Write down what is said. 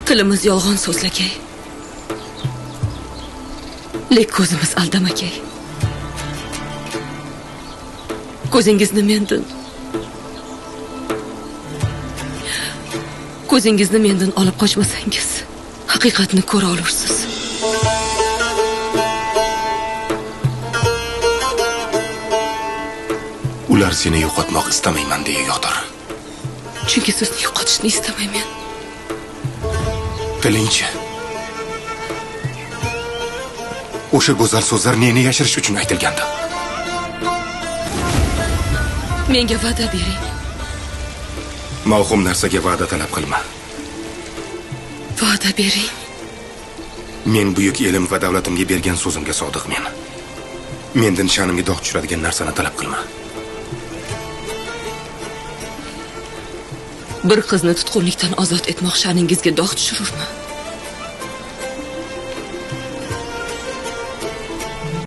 Tilimiz yolg'on so'zlagay. Lek ko'zimiz aldamakay. Ko'zingizni mendan olib qochmasangiz, haqiqatni ko'ra olursiz. Ular seni yo'qotmoq istamayman deyayotir. Chunki sizni yo'qotishni istamayman. Tilingchi. O'sha go'zal so'zlar neni yashirish uchun aytilgandi? Menga va'da bering. Mavhum narsaga va'da talab qilma. Va'da bering. Men buyuk elim va davlatimga bergan so'zimga sodiqmen. Mendan sha'nimga dog' tushiradigan narsani talab qilma. Bir qizni tutqunlikdan ozod etmoq sha'ningizga dog' tushirurmi?